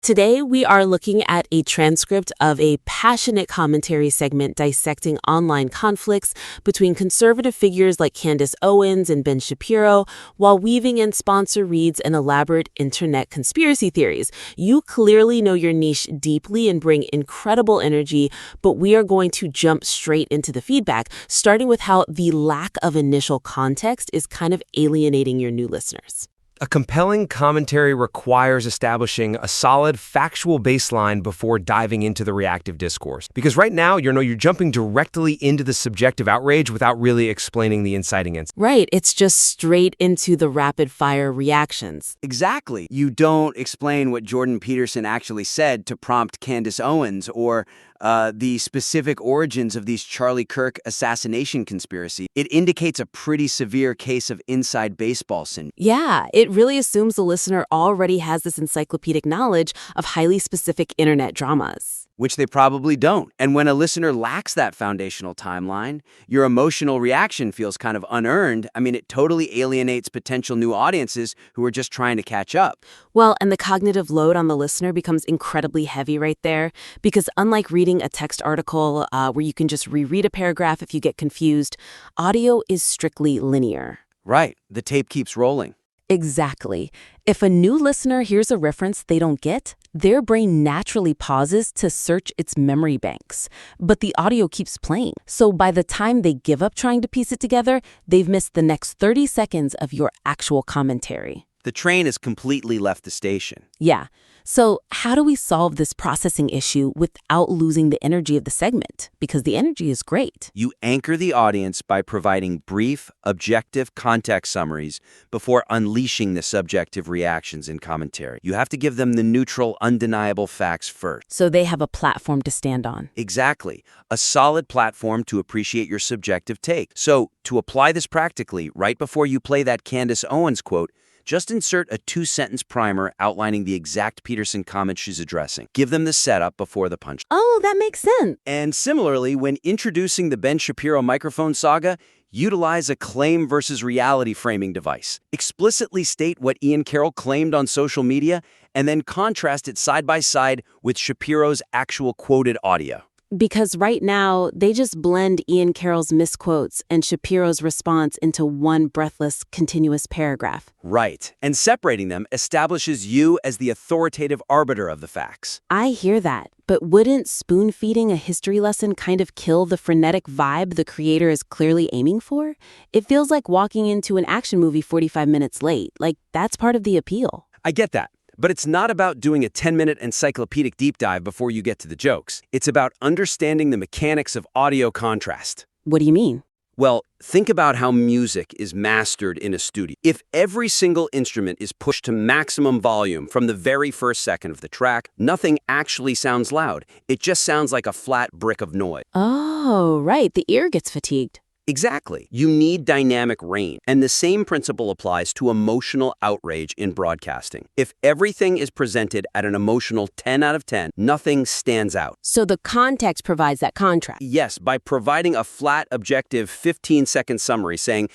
Today, we are looking at a transcript of a passionate commentary segment dissecting online conflicts between conservative figures like Candace Owens and Ben Shapiro, while weaving in sponsor reads and elaborate internet conspiracy theories. You clearly know your niche deeply and bring incredible energy, but we are going to jump straight into the feedback, starting with how the lack of initial context is kind of alienating your new listeners. A compelling commentary requires establishing a solid factual baseline before diving into the reactive discourse. Because right now, you're jumping directly into the subjective outrage without really explaining the inciting incident. Right, it's just straight into the rapid-fire reactions. Exactly. You don't explain what Jordan Peterson actually said to prompt Candace Owens or the specific origins of these Charlie Kirk assassination conspiracy. It indicates a pretty severe case of inside baseball syndrome. Yeah, it really assumes the listener already has this encyclopedic knowledge of highly specific internet dramas. Which they probably don't. And when a listener lacks that foundational timeline, your emotional reaction feels kind of unearned. I mean, it totally alienates potential new audiences who are just trying to catch up. Well, and the cognitive load on the listener becomes incredibly heavy right there, because unlike reading a text article where you can just reread a paragraph if you get confused, audio is strictly linear. Right. The tape keeps rolling. Exactly. If a new listener hears a reference they don't get, their brain naturally pauses to search its memory banks. But the audio keeps playing. So by the time they give up trying to piece it together, they've missed the next 30 seconds of your actual commentary. The train has completely left the station. Yeah. So how do we solve this processing issue without losing the energy of the segment? Because the energy is great. You anchor the audience by providing brief, objective context summaries before unleashing the subjective reactions in commentary. You have to give them the neutral, undeniable facts first. So they have a platform to stand on. Exactly. A solid platform to appreciate your subjective take. So to apply this practically, right before you play that Candace Owens quote, just insert a 2-sentence primer outlining the exact Peterson comment she's addressing. Give them the setup before the punch. Oh, that makes sense. And similarly, when introducing the Ben Shapiro microphone saga, utilize a claim versus reality framing device. Explicitly state what Ian Carroll claimed on social media, and then contrast it side by side with Shapiro's actual quoted audio. Because right now, they just blend Ian Carroll's misquotes and Shapiro's response into one breathless, continuous paragraph. Right. And separating them establishes you as the authoritative arbiter of the facts. I hear that, but wouldn't spoon-feeding a history lesson kind of kill the frenetic vibe the creator is clearly aiming for? It feels like walking into an action movie 45 minutes late. Like, that's part of the appeal. I get that. But it's not about doing a 10-minute encyclopedic deep dive before you get to the jokes. It's about understanding the mechanics of audio contrast. What do you mean? Well, think about how music is mastered in a studio. If every single instrument is pushed to maximum volume from the very first second of the track, nothing actually sounds loud. It just sounds like a flat brick of noise. Oh, right. The ear gets fatigued. Exactly. You need dynamic range. And the same principle applies to emotional outrage in broadcasting. If everything is presented at an emotional 10 out of 10, nothing stands out. So the context provides that contrast. Yes, by providing a flat, objective 15-second summary saying,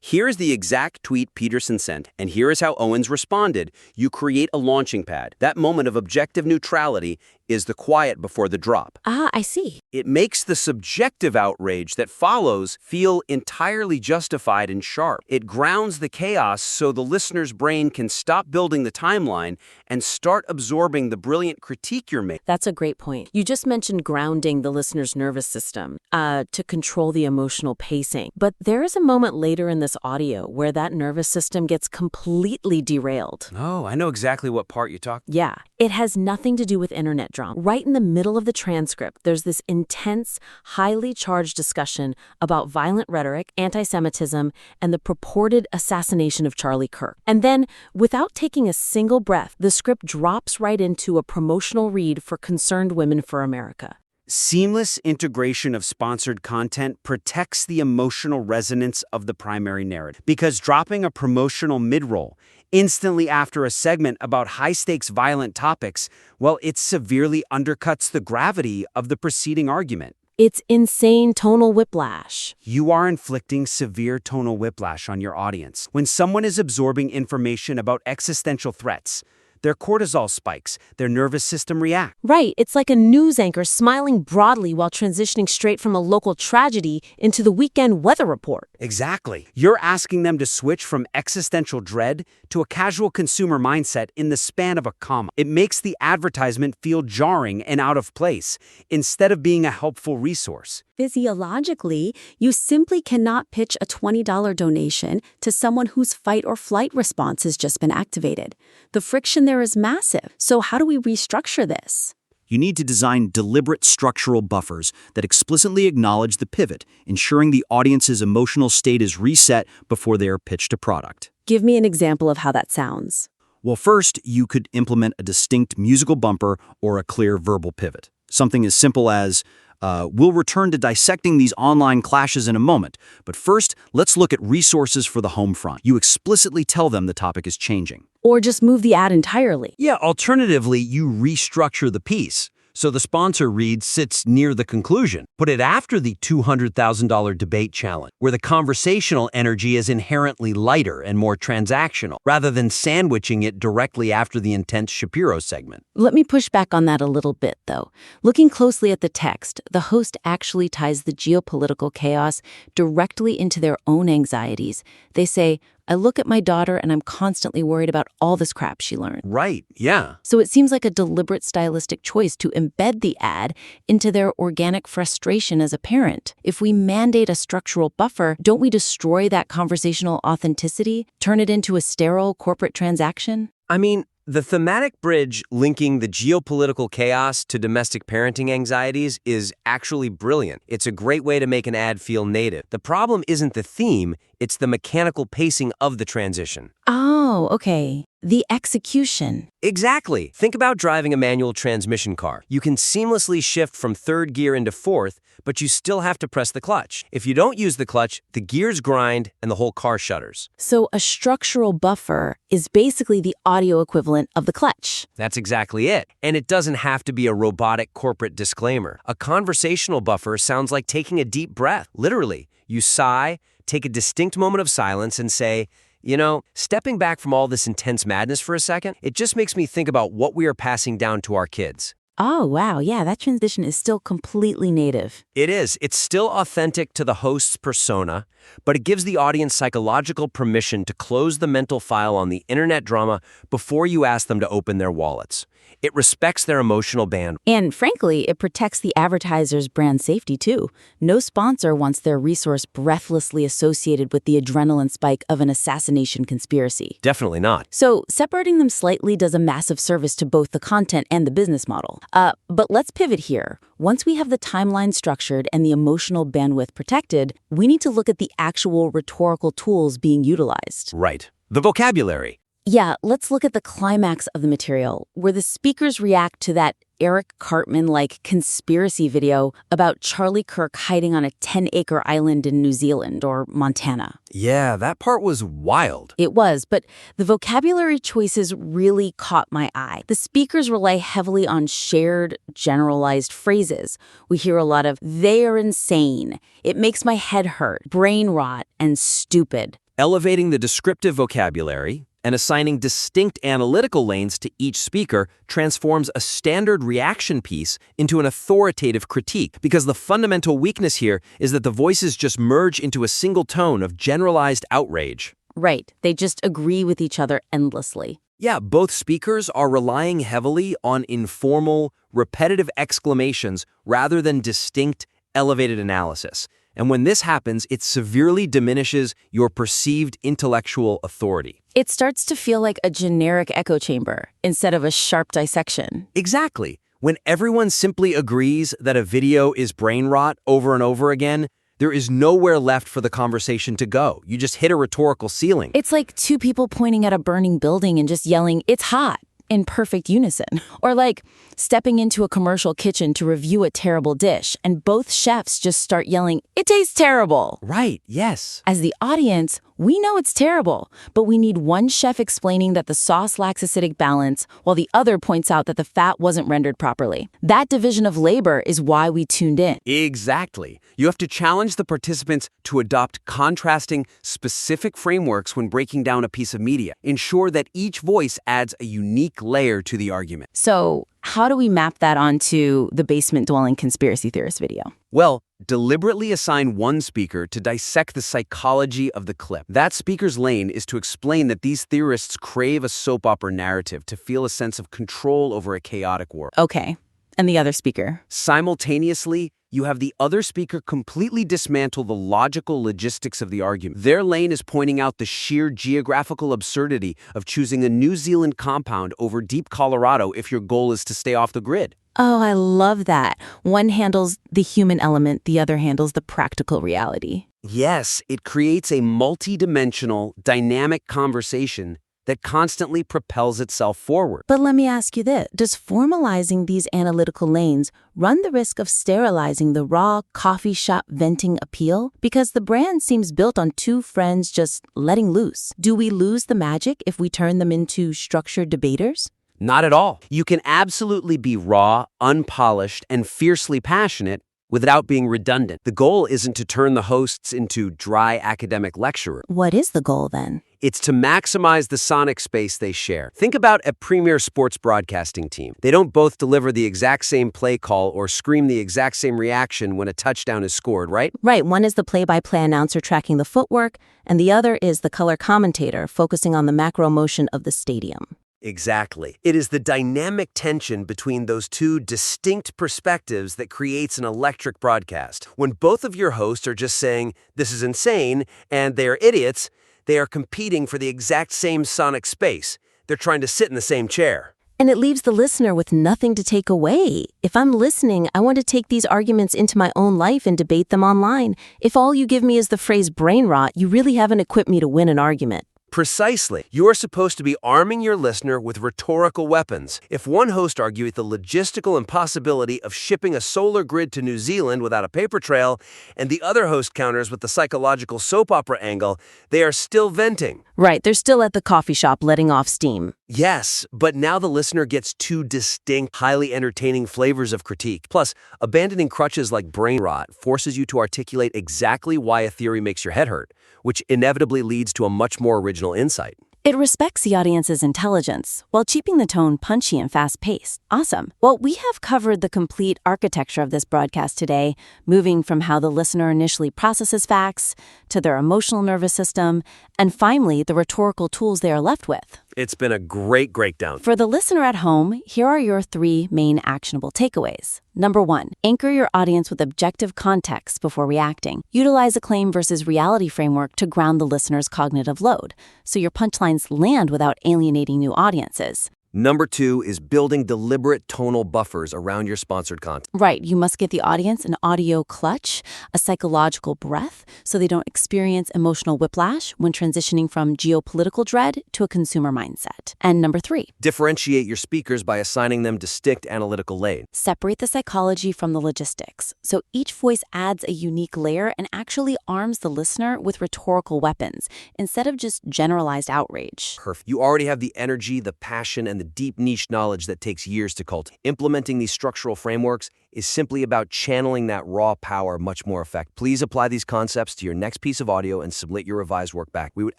here's the exact tweet Peterson sent, and here is how Owens responded, you create a launching pad. That moment of objective neutrality is the quiet before the drop. Ah, I see. It makes the subjective outrage that follows feel entirely justified and sharp. It grounds the chaos so the listener's brain can stop building the timeline and start absorbing the brilliant critique you're making. That's a great point. You just mentioned grounding the listener's nervous system to control the emotional pacing. But there is a moment later in this audio where that nervous system gets completely derailed. Oh, I know exactly what part you're talking about. Yeah, it has nothing to do with internet drama. Right in the middle of the transcript, there's this intense, highly charged discussion about violent rhetoric, anti-Semitism, and the purported assassination of Charlie Kirk. And then, without taking a single breath, the script drops right into a promotional read for Concerned Women for America. Seamless integration of sponsored content protects the emotional resonance of the primary narrative. Because dropping a promotional mid-roll instantly after a segment about high-stakes violent topics, well, it severely undercuts the gravity of the preceding argument. It's insane tonal whiplash. You are inflicting severe tonal whiplash on your audience. When someone is absorbing information about existential threats, their cortisol spikes, their nervous system reacts. Right, it's like a news anchor smiling broadly while transitioning straight from a local tragedy into the weekend weather report. Exactly. You're asking them to switch from existential dread to a casual consumer mindset in the span of a comma. It makes the advertisement feel jarring and out of place, instead of being a helpful resource. Physiologically, you simply cannot pitch a $20 donation to someone whose fight or flight response has just been activated. The friction there is massive. So how do we restructure this? You need to design deliberate structural buffers that explicitly acknowledge the pivot, ensuring the audience's emotional state is reset before they are pitched a product. Give me an example of how that sounds. Well, first, you could implement a distinct musical bumper or a clear verbal pivot. Something as simple as, we'll return to dissecting these online clashes in a moment, but first, let's look at resources for the home front. You explicitly tell them the topic is changing. Or just move the ad entirely. Yeah, alternatively, you restructure the piece. So the sponsor read sits near the conclusion. Put it after the $200,000 debate challenge, where the conversational energy is inherently lighter and more transactional, rather than sandwiching it directly after the intense Shapiro segment. Let me push back on that a little bit, though. Looking closely at the text, the host actually ties the geopolitical chaos directly into their own anxieties. They say, I look at my daughter and I'm constantly worried about all this crap she learned. Right, yeah. So it seems like a deliberate stylistic choice to embed the ad into their organic frustration as a parent. If we mandate a structural buffer, don't we destroy that conversational authenticity, turn it into a sterile corporate transaction? I mean, the thematic bridge linking the geopolitical chaos to domestic parenting anxieties is actually brilliant. It's a great way to make an ad feel native. The problem isn't the theme, it's the mechanical pacing of the transition. Oh, okay. The execution. Exactly. Think about driving a manual transmission car. You can seamlessly shift from third gear into fourth, but you still have to press the clutch. If you don't use the clutch, the gears grind and the whole car shudders. So a structural buffer is basically the audio equivalent of the clutch. That's exactly it. And it doesn't have to be a robotic corporate disclaimer. A conversational buffer sounds like taking a deep breath. Literally, you sigh, take a distinct moment of silence and say, you know, stepping back from all this intense madness for a second, it just makes me think about what we are passing down to our kids. Oh, wow. Yeah, that transition is still completely native. It is. It's still authentic to the host's persona, but it gives the audience psychological permission to close the mental file on the internet drama before you ask them to open their wallets. It respects their emotional band. And frankly, it protects the advertiser's brand safety too. No sponsor wants their resource breathlessly associated with the adrenaline spike of an assassination conspiracy. Definitely not. So separating them slightly does a massive service to both the content and the business model. But let's pivot here. Once we have the timeline structured and the emotional bandwidth protected, we need to look at the actual rhetorical tools being utilized. Right. The vocabulary. Yeah, let's look at the climax of the material, where the speakers react to that Eric Cartman-like conspiracy video about Charlie Kirk hiding on a 10-acre island in New Zealand or Montana. Yeah, that part was wild. It was, but the vocabulary choices really caught my eye. The speakers rely heavily on shared, generalized phrases. We hear a lot of, they are insane, it makes my head hurt, brain rot, and stupid. Elevating the descriptive vocabulary and assigning distinct analytical lanes to each speaker transforms a standard reaction piece into an authoritative critique, because the fundamental weakness here is that the voices just merge into a single tone of generalized outrage. Right. They just agree with each other endlessly. Yeah, both speakers are relying heavily on informal, repetitive exclamations rather than distinct, elevated analysis. And when this happens, it severely diminishes your perceived intellectual authority. It starts to feel like a generic echo chamber instead of a sharp dissection. Exactly. When everyone simply agrees that a video is brain rot over and over again, there is nowhere left for the conversation to go. You just hit a rhetorical ceiling. It's like two people pointing at a burning building and just yelling, "It's hot," in perfect unison. Or like stepping into a commercial kitchen to review a terrible dish, and both chefs just start yelling, "It tastes terrible." Right, yes. As the audience, We know it's terrible, but we need one chef explaining that the sauce lacks acidic balance, while the other points out that the fat wasn't rendered properly. That division of labor is why we tuned in. Exactly. You have to challenge the participants to adopt contrasting, specific frameworks when breaking down a piece of media. Ensure that each voice adds a unique layer to the argument. So, how do we map that onto the basement-dwelling conspiracy theorist video? Well, deliberately assign one speaker to dissect the psychology of the clip. That speaker's lane is to explain that these theorists crave a soap opera narrative to feel a sense of control over a chaotic world. Okay. And the other speaker? Simultaneously, you have the other speaker completely dismantle the logical logistics of the argument. Their lane is pointing out the sheer geographical absurdity of choosing a New Zealand compound over deep Colorado if your goal is to stay off the grid. Oh, I love that. One handles the human element, the other handles the practical reality. Yes, it creates a multi-dimensional, dynamic conversation that constantly propels itself forward. But let me ask you this. Does formalizing these analytical lanes run the risk of sterilizing the raw coffee shop venting appeal? Because the brand seems built on two friends just letting loose. Do we lose the magic if we turn them into structured debaters? Not at all. You can absolutely be raw, unpolished, and fiercely passionate without being redundant. The goal isn't to turn the hosts into dry academic lecturers. What is the goal then? It's to maximize the sonic space they share. Think about a premier sports broadcasting team. They don't both deliver the exact same play call or scream the exact same reaction when a touchdown is scored, right? Right, one is the play-by-play announcer tracking the footwork, and the other is the color commentator focusing on the macro motion of the stadium. Exactly. It is the dynamic tension between those two distinct perspectives that creates an electric broadcast. When both of your hosts are just saying, "This is insane," and they're idiots, they are competing for the exact same sonic space. They're trying to sit in the same chair. And it leaves the listener with nothing to take away. If I'm listening, I want to take these arguments into my own life and debate them online. If all you give me is the phrase brain rot, you really haven't equipped me to win an argument. Precisely. You're supposed to be arming your listener with rhetorical weapons. If one host argues the logistical impossibility of shipping a solar grid to New Zealand without a paper trail, and the other host counters with the psychological soap opera angle, they are still venting. Right, they're still at the coffee shop letting off steam. Yes, but now the listener gets two distinct, highly entertaining flavors of critique. Plus, abandoning crutches like brain rot forces you to articulate exactly why a theory makes your head hurt, which inevitably leads to a much more original insight. It respects the audience's intelligence while keeping the tone punchy and fast-paced. Awesome. Well, we have covered the complete architecture of this broadcast today, moving from how the listener initially processes facts to their emotional nervous system, and finally, the rhetorical tools they are left with. It's been a great breakdown. For the listener at home, here are your 3 main actionable takeaways. Number 1, anchor your audience with objective context before reacting. Utilize a claim versus reality framework to ground the listener's cognitive load, so your punchlines land without alienating new audiences. Number 2 is building deliberate tonal buffers around your sponsored content. Right, you must give the audience an audio clutch, a psychological breath, so they don't experience emotional whiplash when transitioning from geopolitical dread to a consumer mindset. And number 3, differentiate your speakers by assigning them distinct analytical lanes. separate the psychology from the logistics, so each voice adds a unique layer and actually arms the listener with rhetorical weapons, instead of just generalized outrage. Perfect. You already have the energy, the passion, and the deep niche knowledge that takes years to cultivate. Implementing these structural frameworks is simply about channeling that raw power much more effectively. Please apply these concepts to your next piece of audio and submit your revised work back. We would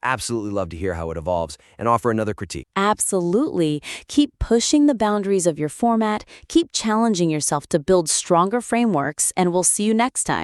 absolutely love to hear how it evolves and offer another critique. Absolutely. Keep pushing the boundaries of your format, keep challenging yourself to build stronger frameworks, and we'll see you next time.